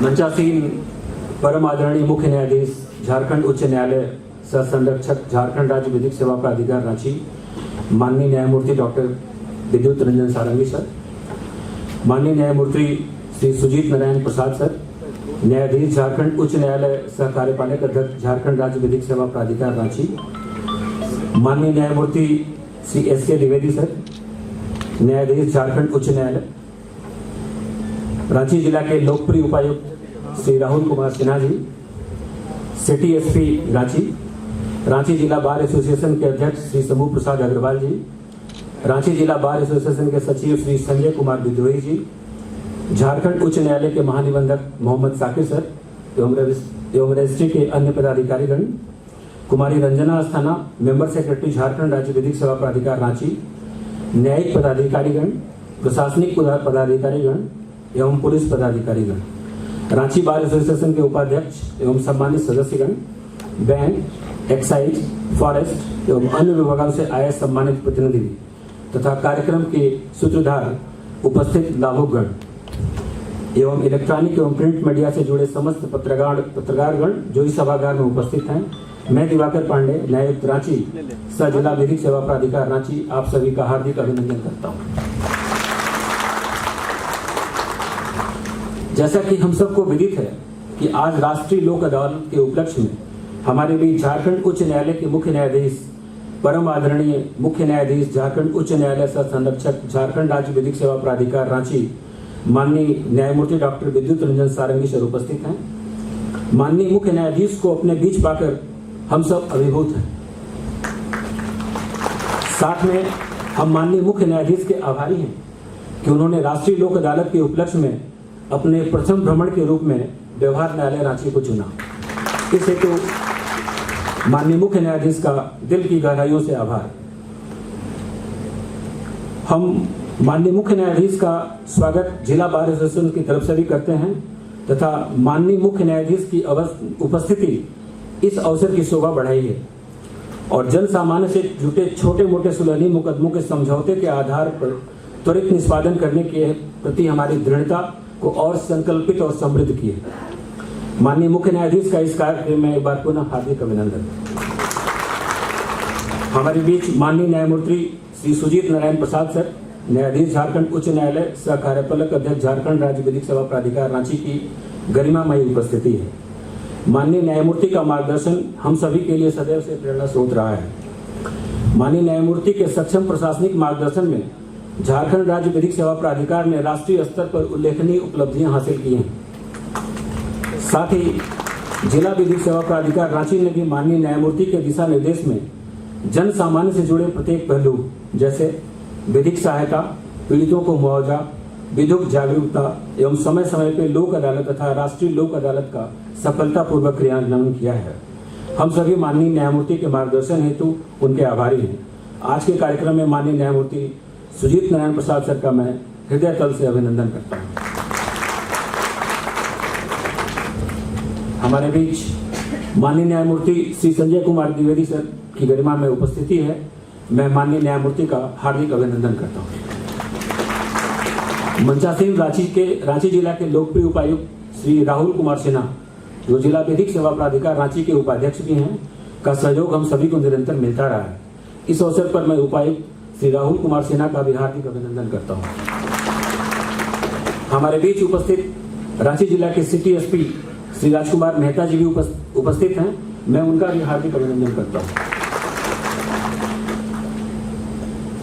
मंचासीन परम आदरणीय मुख्य न्यायाधीश झारखंड उच्च न्यायालय सह संरक्षक झारखंड राज्य विधिक सेवा प्राधिकार रांची, माननीय न्यायमूर्ति डॉक्टर विद्युत रंजन सारंगी सर, माननीय न्यायमूर्ति श्री सुजीत नारायण प्रसाद सर, न्यायाधीश झारखंड उच्च न्यायालय सह कार्यपालक अध्यक्ष झारखंड राज्य विधिक सेवा प्राधिकार रांची, माननीय न्यायमूर्ति श्री एस.के. द्विवेदी सर, न्यायाधीश झारखंड उच्च न्यायालय, रांची जिला के लोकप्रिय उपायुक्त श्री राहुल कुमार सिन्हा जी, सिटी एसपी रांची जिला बार एसोसिएशन के अध्यक्ष श्री समूह प्रसाद अग्रवाल जी, रांची जिला बार एसोसिएशन के सचिव श्री संजय कुमार विद्रोही जी, झारखंड उच्च न्यायालय के महानिबंधक मोहम्मद साकिर सर एवं रजिस्ट्री के अन्य पदाधिकारीगण, कुमारी रंजना अस्थाना मेंबर सेक्रेटरी झारखंड राज्य विधिक सेवा प्राधिकार रांची, न्यायिक पदाधिकारीगण, प्रशासनिक पदाधिकारीगण एवं पुलिस पदाधिकारीगण, रांची बार एसोसिएशन के उपाध्यक्ष एवं सम्मानित सदस्यगण, बैंक, एक्साइज, फॉरेस्ट एवं अन्य विभागों से आए सम्मानित प्रतिनिधि तथा कार्यक्रम के सूत्रधार, उपस्थित लाभुकगण एवं इलेक्ट्रॉनिक एवं प्रिंट मीडिया से जुड़े समस्त पत्रकारगण जो इस सभागार में उपस्थित हैं, मैं दिवाकर पांडे, न्यायायुक्त रांची सह जिला विधिक सेवा प्राधिकार रांची, आप सभी का हार्दिक अभिनंदन करता हूं। जैसा कि हम सबको विदित है कि आज राष्ट्रीय लोक अदालत के उपलक्ष्य में हमारे बीच झारखंड उच्च न्यायालय के मुख्य न्यायाधीश परम आदरणीय मुख्य न्यायाधीश झारखंड उच्च न्यायालय सह संरक्षक झारखंड राज्य विधिक सेवा प्राधिकार रांची, माननीय न्यायमूर्ति डॉक्टर विद्युत रंजन सारंगी सर उपस्थित हैं। माननीय मुख्य न्यायाधीश को अपने बीच पाकर हम सब अभिभूत हैं। साथ में हम माननीय मुख्य न्यायाधीश के आभारी हैं कि उन्होंने राष्ट्रीय लोक अदालत के उपलक्ष्य में अपने प्रथम भ्रमण के रूप में व्यवहार न्यायालय रांची को चुना। इस हेतु माननीय मुख्य न्यायाधीश का दिल की गहराइयों से आभार। हम माननीय मुख्य न्यायाधीश का स्वागत जिला बार एसोसिएशन की तरफ से भी करते हैं तथा माननीय मुख्य न्यायाधीश की उपस्थिति इस अवसर की शोभा बढ़ाई है और जन सामान्य से जुटे छोटे मोटे सुलहनी मुकदमों के समझौते के आधार पर त्वरित निष्पादन करने के प्रति हमारी दृढ़ता को और संकल्पित और समृद्ध की है। माननीय मुख्य न्यायाधीश का इस कार्यक्रम में एक बार पुनः हार्दिक अभिनंदन। हमारे बीच माननीय न्यायमूर्ति श्री सुजीत नारायण प्रसाद सर, न्यायाधीश झारखंड उच्च न्यायालय सह कार्यपालक अध्यक्ष झारखंड राज्य विधिक सेवा प्राधिकार रांची की गरिमामयी उपस्थिति है। माननीय न्यायमूर्ति का मार्गदर्शन हम सभी के लिए सदैव से प्रेरणा स्रोत रहा है। माननीय न्यायमूर्ति के सक्षम प्रशासनिक मार्गदर्शन में झारखंड राज्य विधिक सेवा प्राधिकार ने राष्ट्रीय स्तर पर उल्लेखनीय उपलब्धियां हासिल की हैं। साथ ही जिला विधिक सेवा प्राधिकार रांची ने भी माननीय न्यायमूर्ति के दिशा निर्देश में जन सामान्य से जुड़े प्रत्येक पहलू जैसे विधिक सहायता, पीड़ितों को मुआवजा, विधिक जागरूकता एवं समय समय पर लोक अदालत तथा राष्ट्रीय लोक अदालत का सफलतापूर्वक क्रियान्वयन किया है। हम सभी माननीय न्यायमूर्ति के मार्गदर्शन हेतु उनके आभारी हैं। आज के कार्यक्रम में माननीय न्यायमूर्ति सुजीत नारायण प्रसाद सर का मैं हृदय तल से अभिनंदन करता हूं। हमारे बीच माननीय न्यायमूर्ति श्री संजय कुमार द्विवेदी सर की गरिमा में उपस्थिति है। मैं माननीय न्यायमूर्ति का हार्दिक अभिनंदन करता हूं। मंचासीन रांची जिला के लोकप्रिय उपायुक्त श्री राहुल कुमार सिन्हा जो जिला विधिक सेवा प्राधिकार रांची के उपाध्यक्ष भी हैं, का सहयोग हम सभी को निरंतर मिलता रहा है। इस अवसर पर मैं उपायुक्त श्री राहुल कुमार सिन्हा का भी हार्दिक अभिनंदन करता हूं। हमारे बीच उपस्थित रांची जिला के सिटी एसपी श्री राजकुमार मेहता जी भी उपस्थित हैं। मैं उनका भी हार्दिक अभिनंदन करता हूं।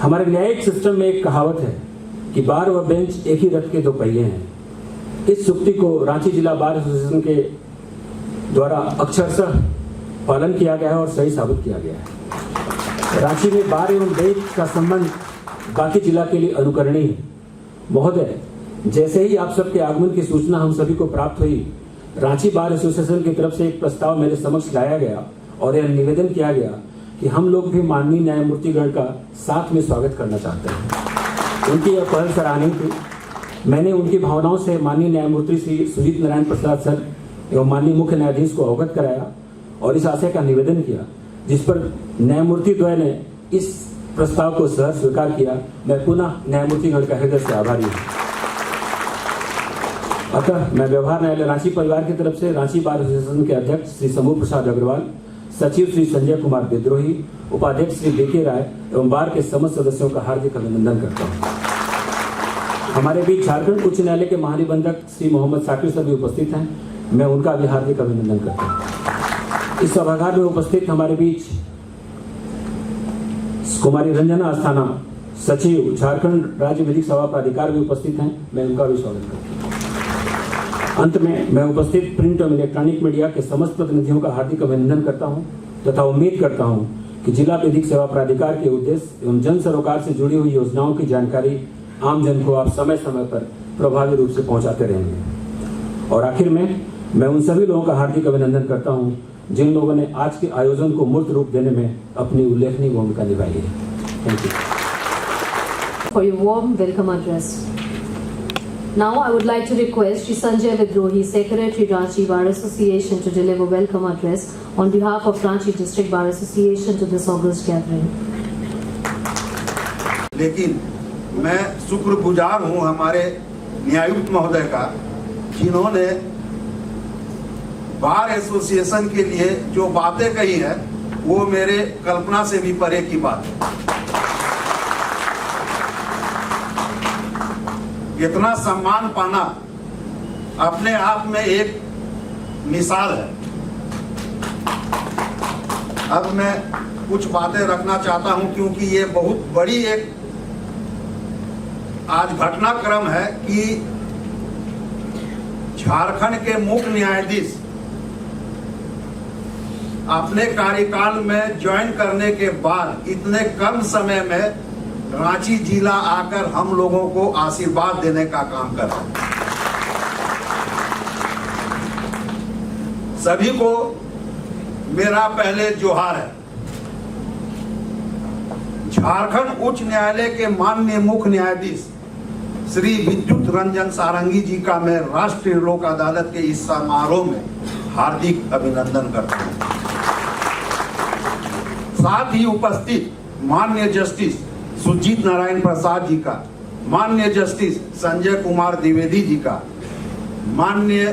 हमारे न्यायिक सिस्टम में एक कहावत है कि बार व बेंच एक ही रथ के दो पहिए हैं। इस सूक्ति को रांची जिला बार एसोसिएशन के द्वारा अक्षरशः पालन किया गया है और सही साबित किया गया है। रांची में बार एवं बेंच का संबंध बाकी जिला के लिए अनुकरणीय है। महोदय, जैसे ही आप सबके आगमन की सूचना हम सभी को प्राप्त हुई, रांची बार एसोसिएशन की तरफ से एक प्रस्ताव मेरे समक्ष लाया गया और यह निवेदन किया गया कि हम लोग भी माननीय न्यायमूर्तिगण का साथ में स्वागत करना चाहते हैं। उनकी यह पहल सराहनीय थी। मैंने उनकी भावनाओं से माननीय न्यायमूर्ति श्री सुजीत नारायण प्रसाद सर एवं माननीय मुख्य न्यायाधीश को अवगत कराया और इस आशय का निवेदन किया, जिस पर न्यायमूर्ति द्वय ने इस प्रस्ताव को सहर्ष स्वीकार किया। मैं पुनः न्यायमूर्तिगण का हृदय से आभारी हूँ। अतः मैं व्यवहार न्यायालय रांची परिवार की तरफ से रांची बार एसोसिएशन के अध्यक्ष श्री समूह प्रसाद अग्रवाल, सचिव श्री संजय कुमार विद्रोही, उपाध्यक्ष श्री बीके राय एवं बार के समस्त सदस्यों का हार्दिक अभिनंदन करता हूँ। हमारे बीच झारखंड उच्च न्यायालय के महानिबंधक श्री मोहम्मद साकिब सर भी उपस्थित हैं, मैं उनका भी हार्दिक अभिनंदन करता हूँ। इस सभागार में उपस्थित हमारे बीच कुमारी रंजना अस्थाना सचिव झारखंड राज्य विधिक सेवा प्राधिकार भी उपस्थित हैं, मैं उनका भी स्वागत करता हूँ। अंत में मैं उपस्थित प्रिंट एवं इलेक्ट्रॉनिक मीडिया के समस्त प्रतिनिधियों का हार्दिक अभिनंदन करता हूँ तथा उम्मीद करता हूँ कि जिला विधिक सेवा प्राधिकार के उद्देश्य एवं जन सरोकार से जुड़ी हुई योजनाओं की जानकारी आम जन को आप समय समय पर प्रभावी रूप से पहुंचाते रहेंगे। और आखिर में मैं उन सभी लोगों का हार्दिक अभिनंदन करता हूं जिन लोगों ने आज के आयोजन को मूर्त रूप देने में अपनी उल्लेखनीय भूमिका निभाई है। Thank you for your warm welcome address. Now I would like to request Shri Sanjay Vidrohi, Secretary Ranchi Bar Association, to deliver welcome address on behalf of Ranchi District Bar Association to this august gathering. लेकिन मैं शुक्रगुजार हूं हमारे न्यायायुक्त महोदय का, जिन्होंने bar association के लिए जो बातें कही है वो मेरे कल्पना से भी परे की बात है। इतना सम्मान पाना अपने आप में एक मिसाल है। अब मैं कुछ बातें रखना चाहता हूं क्योंकि ये बहुत बड़ी एक आज घटनाक्रम है कि झारखंड के मुख्य न्यायाधीश अपने कार्यकाल में ज्वाइन करने के बाद इतने कम समय में रांची जिला आकर हम लोगों को आशीर्वाद देने का काम कर रहे हैं। सभी को मेरा पहले जोहार है। झारखंड उच्च न्यायालय के माननीय मुख्य न्यायाधीश श्री विद्युत रंजन सारंगी जी का मैं राष्ट्रीय लोक अदालत के इस समारोह में हार्दिक अभिनंदन करता हूं। साथ ही उपस्थित माननीय जस्टिस सुजीत नारायण प्रसाद जी का, माननीय जस्टिस संजय कुमार द्विवेदी जी का, माननीय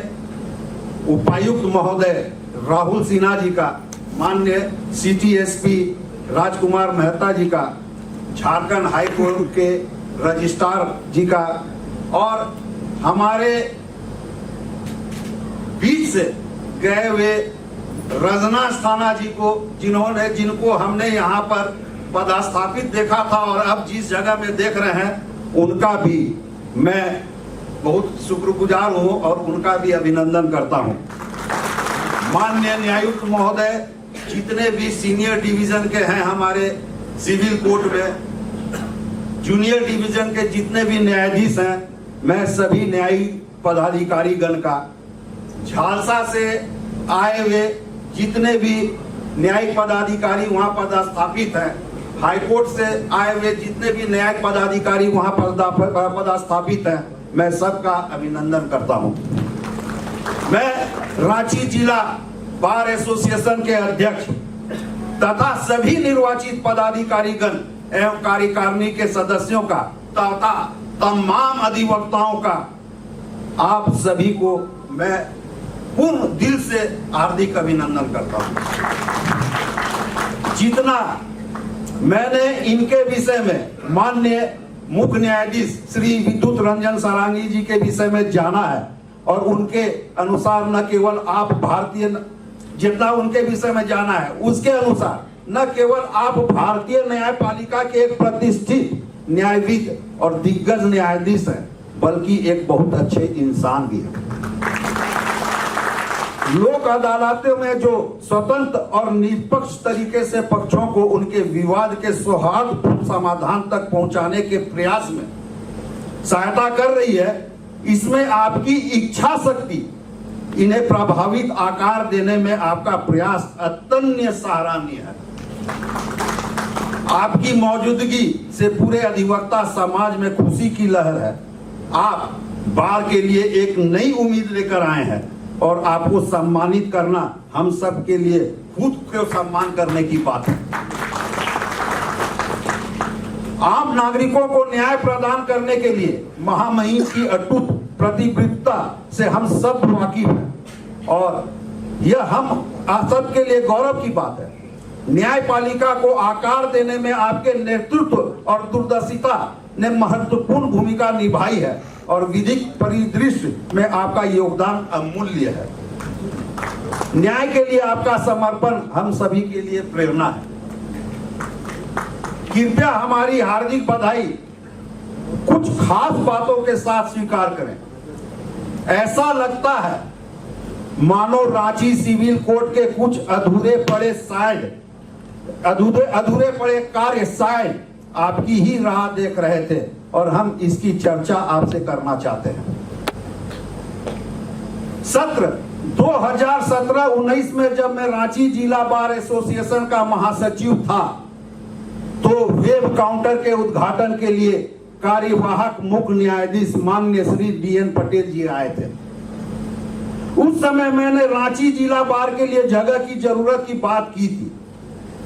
उपायुक्त महोदय राहुल सिन्हा जी का, माननीय सिटी एसपी राजकुमार मेहता जी का, झारखंड हाई कोर्ट के रजिस्ट्रार जी का और हमारे बीच से गए हुए रजना अस्थाना जी को, जिनको हमने यहाँ पर पदस्थापित देखा था और अब जिस जगह में देख रहे हैं उनका भी मैं बहुत शुक्रगुजार हूँ और उनका भी अभिनंदन करता हूँ। माननीय न्यायायुक्त महोदय जितने भी सीनियर डिवीजन के हैं हमारे सिविल कोर्ट में, जूनियर डिवीजन के जितने भी न्यायाधीश हैं, मैं सभी न्यायिक पदाधिकारी गण का, झालसा से आए हुए जितने भी न्यायिक पदाधिकारी वहां पदस्थापित हैं, हाईकोर्ट से आए हुए जितने भी न्यायिक पदाधिकारी वहां पदस्थापित हैं, मैं सबका अभिनंदन करता हूं। मैं रांची जिला बार एसोसिएशन के अध्यक्ष तथा सभी निर्वाचित पदाधिकारी गण एवं कार्यकारिणी के सदस्यों का तथा तमाम अधिवक्ताओं का आप सभी को मैं पूर्ण दिल से हार्दिक अभिनंदन करता हूं। जितना मैंने इनके विषय में माननीय मुख्य न्यायाधीश श्री विद्युत रंजन सारंगी जी के विषय में जाना है और उनके अनुसार न केवल आप भारतीय, जितना उनके विषय में जाना है उसके अनुसार न केवल आप भारतीय न्यायपालिका के एक प्रतिष्ठित न्यायविद और दिग्गज न्यायाधीश हैं, बल्कि एक बहुत अच्छे इंसान भी हैं। लोक अदालतों में जो स्वतंत्र और निष्पक्ष तरीके से पक्षों को उनके विवाद के सौहार्दपूर्ण समाधान तक पहुंचाने के प्रयास में सहायता कर रही है, इसमें आपकी इच्छा शक्ति, इन्हें प्रभावित आकार देने में आपका प्रयास अत्यंत सराहनीय है। आपकी मौजूदगी से पूरे अधिवक्ता समाज में खुशी की लहर है। आप बार के लिए एक नई उम्मीद लेकर आए हैं और आपको सम्मानित करना हम सब के लिए खुद को सम्मान करने की बात है। आम नागरिकों को न्याय प्रदान करने के लिए महामहिम की अटूट प्रतिबद्धता से हम सब वाकिफ हैं और यह हम सब के लिए गौरव की बात है। न्यायपालिका को आकार देने में आपके नेतृत्व और दूरदर्शिता ने महत्वपूर्ण भूमिका निभाई है और विधिक परिदृश्य में आपका योगदान अमूल्य है। न्याय के लिए आपका समर्पण हम सभी के लिए प्रेरणा है। कृपया हमारी हार्दिक बधाई कुछ खास बातों के साथ स्वीकार करें। ऐसा लगता है मानो रांची सिविल कोर्ट के कुछ अधूरे पड़े कार्य शायद आपकी ही राह देख रहे थे और हम इसकी चर्चा आपसे करना चाहते हैं। सत्र 2017-19 में जब मैं रांची जिला बार एसोसिएशन का महासचिव था तो वेब काउंटर के उद्घाटन के लिए कार्यवाहक मुख्य न्यायाधीश माननीय श्री DN पटेल जी आए थे। उस समय मैंने रांची जिला बार के लिए जगह की जरूरत की बात की थी,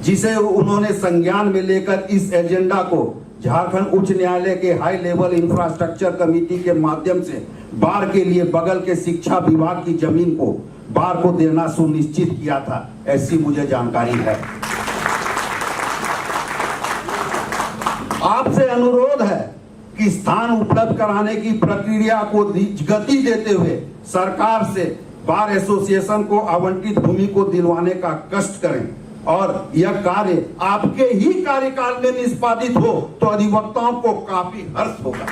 जिसे उन्होंने संज्ञान में लेकर इस एजेंडा को झारखंड उच्च न्यायालय के हाई लेवल इंफ्रास्ट्रक्चर कमेटी के माध्यम से बार के लिए बगल के शिक्षा विभाग की जमीन को बार को देना सुनिश्चित किया था, ऐसी मुझे जानकारी है। आपसे अनुरोध है कि स्थान उपलब्ध कराने की प्रक्रिया को गति देते हुए सरकार से बार एसोसिएशन को आवंटित भूमि को दिलवाने का कष्ट करें और यह कार्य आपके ही कार्यकाल में निष्पादित हो तो अधिवक्ताओं को काफी हर्ष होगा।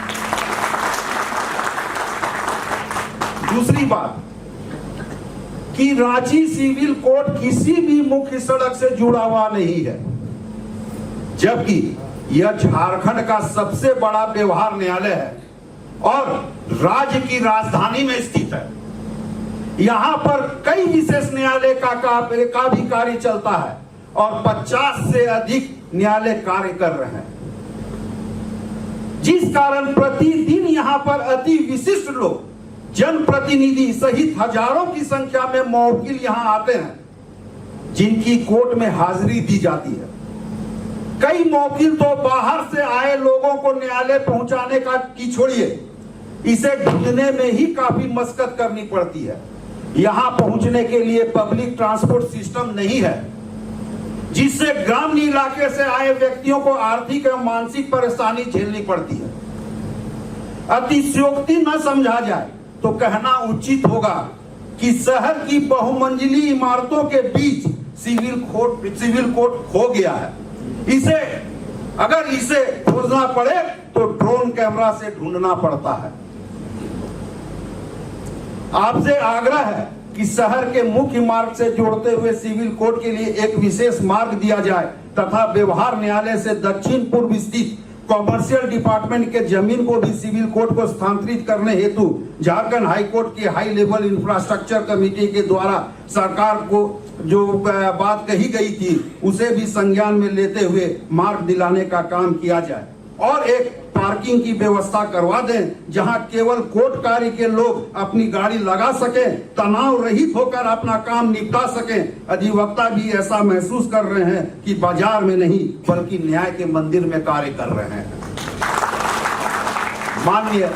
दूसरी बात कि रांची सिविल कोर्ट किसी भी मुख्य सड़क से जुड़ा हुआ नहीं है, जबकि यह झारखंड का सबसे बड़ा व्यवहार न्यायालय है और राज्य की राजधानी में स्थित है। यहां पर कई विशेष न्यायालय का भी कार्य चलता है और 50 से अधिक न्यायालय कार्य कर रहे हैं, जिस कारण प्रतिदिन यहां पर अति विशिष्ट लोग, जनप्रतिनिधि सहित हजारों की संख्या में मौकिल यहां आते हैं, जिनकी कोर्ट में हाजिरी दी जाती है। कई मौकिल तो बाहर से आए लोगों को न्यायालय पहुंचाने का की छोड़िए, इसे ढूंढने में ही काफी मशक्कत करनी पड़ती है। यहां पहुंचने के लिए पब्लिक ट्रांसपोर्ट सिस्टम नहीं है, जिससे ग्रामीण इलाके से आए व्यक्तियों को आर्थिक एवं मानसिक परेशानी झेलनी पड़ती है। अतिशयोक्ति न समझा जाए तो कहना उचित होगा कि शहर की बहुमंजिली इमारतों के बीच सिविल कोर्ट खो गया है। अगर इसे खोजना पड़े तो ड्रोन कैमरा से ढूंढना पड़ता है। आपसे आग्रह है कि शहर के मुख्य मार्ग से जोड़ते हुए सिविल कोर्ट के लिए एक विशेष मार्ग दिया जाए तथा व्यवहार न्यायालय से दक्षिण पूर्व स्थित कॉमर्शियल डिपार्टमेंट के जमीन को भी सिविल कोर्ट को स्थानांतरित करने हेतु झारखंड हाई कोर्ट की हाई लेवल इंफ्रास्ट्रक्चर कमेटी के द्वारा सरकार को जो बात कही गई थी उसे भी संज्ञान में लेते हुए मार्ग दिलाने का काम किया जाए और एक पार्किंग की व्यवस्था करवा दें, जहां केवल कोर्ट कार्य के लोग अपनी गाड़ी लगा सकें, तनाव रहित होकर अपना काम निपटा सकें। अधिवक्ता भी ऐसा महसूस कर रहे हैं कि बाजार में नहीं बल्कि न्याय के मंदिर में कार्य कर रहे हैं। माननीय,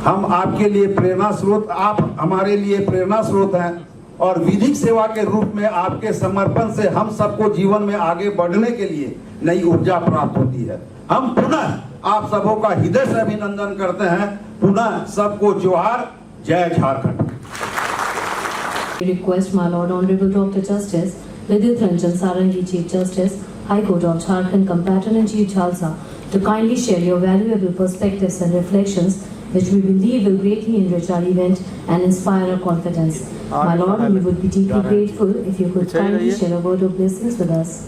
हम आपके लिए प्रेरणा स्रोत, आप हमारे लिए प्रेरणा स्रोत हैं और विधिक सेवा के रूप में आपके समर्पण से हम सबको जीवन में आगे बढ़ने के लिए नई ऊर्जा प्राप्त होती है। हम पुनः आप सबों का हृदय से अभिनंदन करते हैं। पुनः सबको जोहार। जय Jharkhand. Request my Lord Honorable Dr. Justice Vidit Ranjan Sarangi, Chief Justice, High Court of Jharkhand, Combatant in Chief Jalsa, to kindly share your valuable perspectives and reflections, which we believe will greatly enrich our event and inspire our confidence. My Lord, we would be deeply grateful if you could kindly share a word of blessings with us.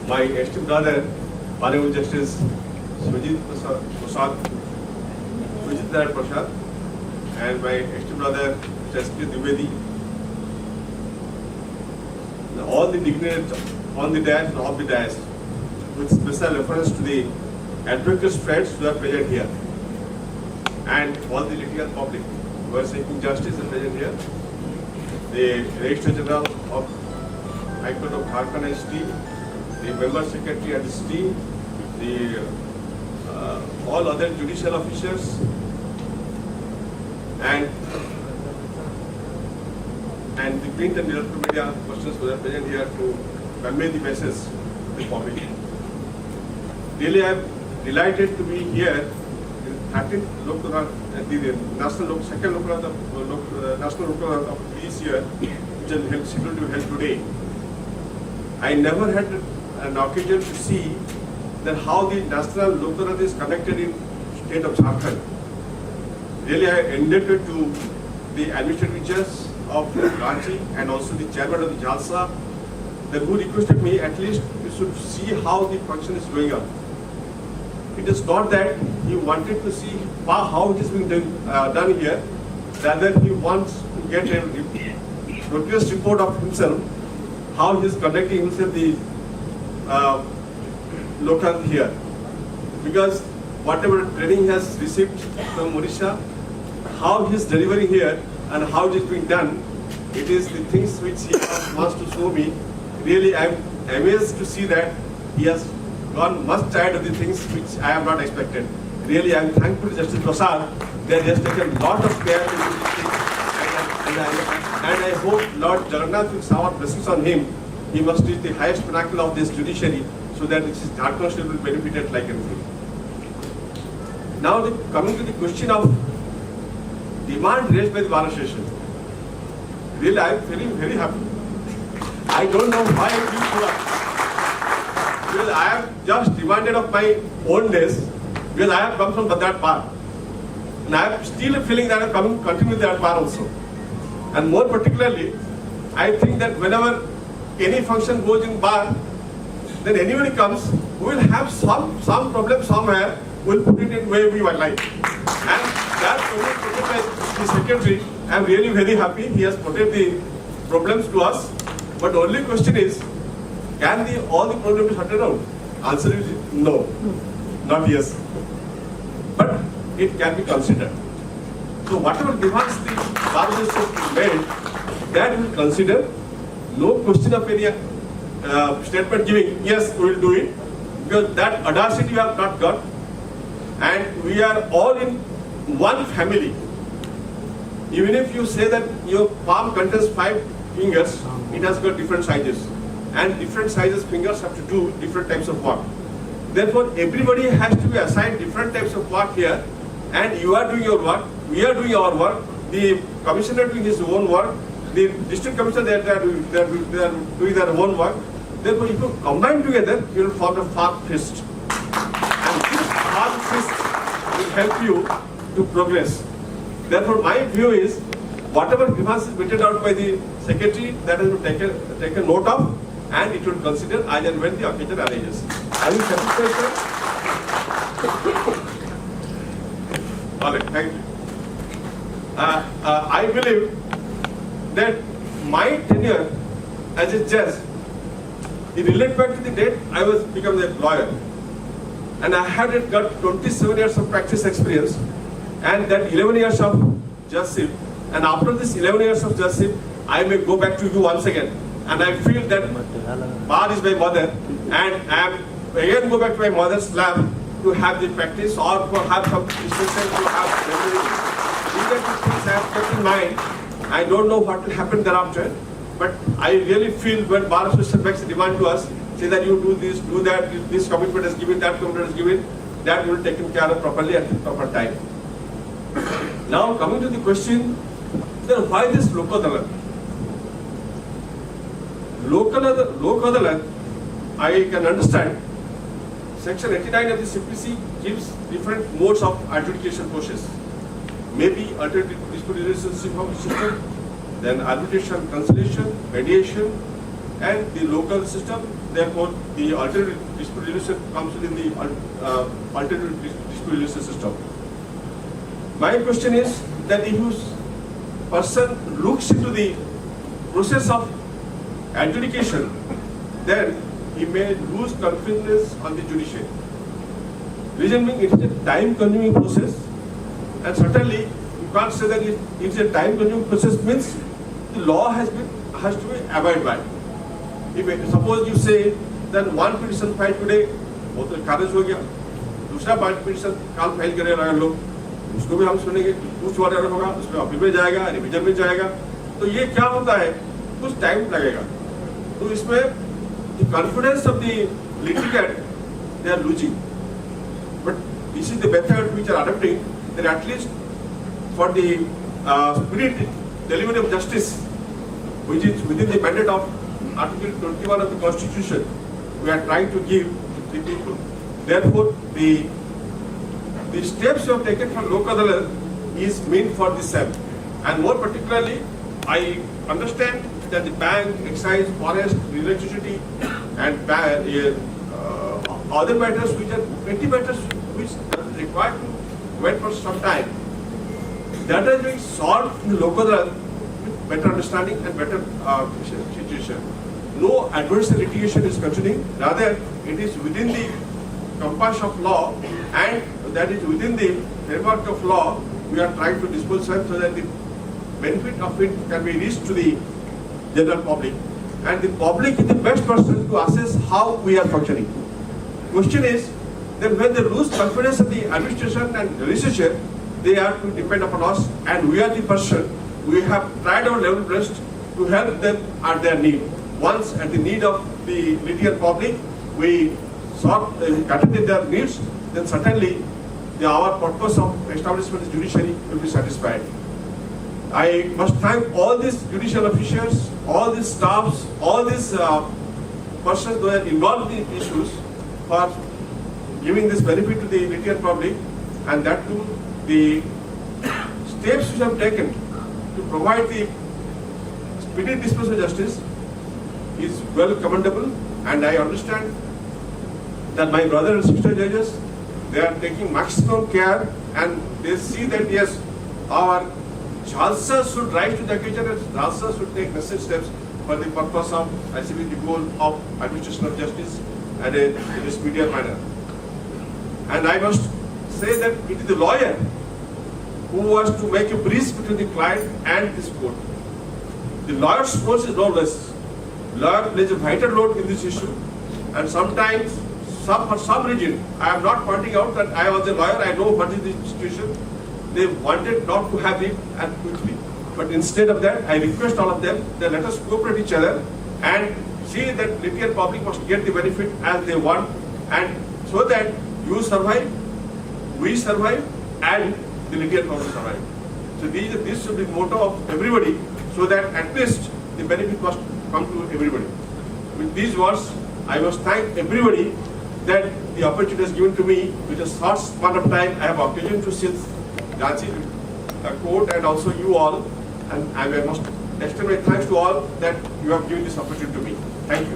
My esteemed brother, Honorable Justice Sujit Prasad, and my esteemed brother, Justice Dwivedi, all the dignitaries on the dais and off the dais, with special reference to the advocates friends who are present here, and all the litigant public who are seeking justice and present here, the Registrar General of High Court of Jharkhand ST, the Member Secretary and the ST, the all other judicial officers, and the print and electronic media persons who are present here to convey the message to the public. Really, I am delighted to be here in 13th Lok Sabha, the National Lok of this year, which is scheduled to be held today. I never had an occasion to see that how the National Lok Sabha is conducted in state of Jharkhand. Really, I am indebted to the administrative judge of Ranchi and also the chairman of the Jalsa, who requested me at least we should see how the function is going on. It is not that he wanted to see how it is being done here, rather he wants to get a progress report of himself, how he is conducting himself the local here. Because whatever training he has received from Odisha, how he is delivering here and how it is being done, it is the things which he wants to show me. Really, I am amazed to see that he has gone much tired of the things which I have not expected. Really, I am thankful to Justice Prasad that he has taken a lot of care to do these things. And I hope Lord Jagannath will shower blessings on him. He must reach the highest pinnacle of this judiciary so that Jharkhand state will benefit like anything. Now, coming to the question of demand raised by the Bar Association. Really, I am feeling very happy. I don't know why I feel so happy. Because I am just reminded of my own days, because I have come from that bar. And I am still feeling that I am continue with that bar also. And more particularly, I think that whenever any function goes in bar, then anybody comes, we will have some problem somewhere, we will put it in where we would like. And that's only put by the secretary. I am really very happy. He has put the problems to us. But the only question is, can all the problems be sorted out? Answer is no, not yes. But it can be considered. So whatever demands the Bar Association made, that we will consider. No question of any statement giving, yes, we will do it. Because that audacity we have not got. And we are all in one family. Even if you say that your palm contains 5 fingers, it has got different sizes. And different sizes fingers have to do different types of work. Therefore, everybody has to be assigned different types of work here. And you are doing your work, we are doing our work, the commissioner doing his own work, the district commissioner they are doing their own work. Therefore, if you combine together, you will form a farm fist. And this farm fist will help you to progress. Therefore, my view is, whatever demands is meted out by the secretary, that has to take a note of, and it will consider as and when the occasion arises. Are you satisfied, sir? All right, thank you. I believe that my tenure as a judge, it relates back to the date I was become a lawyer, and I had got 27 years of practice experience, and that 11 years of judgeship. And after this 11 years of judgeship, I may go back to you once again. And I feel that bar is my mother, and I am again go back to my mother's lab to have the practice or to have some instruction to have memory. These are the things I have kept in mind. I don't know what will happen thereafter, but I really feel when Bar Association makes a demand to us, say that you do this, do that, this commitment is given, that commitment is given, that will be taken care of properly at the proper time. Now coming to the question, then why this Lok Adalat? Lok Adalat, I can understand. Section 89 of the CPC gives different modes of adjudication process. Maybe alternative dispute resolution system, then arbitration, conciliation, mediation, and the local system. Therefore, the alternative dispute resolution comes within the alternative dispute resolution system. My question is that if a person looks into the process of adjudication, then he may lose confidence on the judiciary. Reason being, it is a time-consuming process, and certainly you can't say that it is a time-consuming process means the law has to be abided by. If suppose you say that one petition filed today, वो तो खारिज हो गया, दूसरा petition काल file करे lawyer लोग, उसको भी हम सुनेंगे, कुछ ऑर्डर होगा, उसमें अपील में जाएगा, रिवीजन में जाएगा। तो ये क्या होता है, कुछ टाइम लगेगा। तो इसमें the confidence of the litigant they are losing, but this is the method which are adopting, that at least for the spirit delivery of justice, which is within the mandate of Article 21 of the Constitution, we are trying to give the people. Therefore, the steps you have taken for Lok Adalat is meant for the same. And more particularly, I understand that the bank, excise, forest, electricity, and other matters which are petty matters which are required to wait for some time, that is being solved in the Lok Adalat with better understanding and better situation. No adversarial litigation is continuing, rather it is within the compass of law, and that is within the framework of law we are trying to dispose of, so that the benefit of it can be reached to the general public, and the public is the best person to assess how we are functioning. Question is that when they lose confidence in the administration and legislature, they are to depend upon us, and we are the person, we have tried our level best to help them at their need. Once at the need of the litigant public, we attended their needs, then certainly our purpose of establishment of judiciary will be satisfied. I must thank all these judicial officials, all these staffs, all these persons who are involved in the issues for giving this benefit to the litigant public, and that too the steps which have taken to provide the speedy disposal of justice is well commendable, and I understand that my brother and sister judges, they are taking maximum care, and they see that yes, our Jalsa should rise to the occasion, and Jalsa should take necessary steps for the purpose of achieving the goal of administration of justice in a speedier manner. And I must say that it is the lawyer who was to make a bridge between the client and this court. The lawyer's role is no less. Lawyer plays a vital role in this issue, and sometimes, for some reason, I am not pointing out that I was a lawyer, I know what is the situation. They wanted not to have it and quickly. But instead of that, I request all of them that let us cooperate each other and see that litigant public must get the benefit as they want, and so that you survive, we survive, and the litigant public survive. So this should be the motto of everybody, so that at least the benefit must come to everybody. With these words, I must thank everybody that the opportunity is given to me. With a short span of time, I have occasion to sit Ranchi court and also you all, and I must extend my thanks to all that you have given this opportunity to me. Thank you.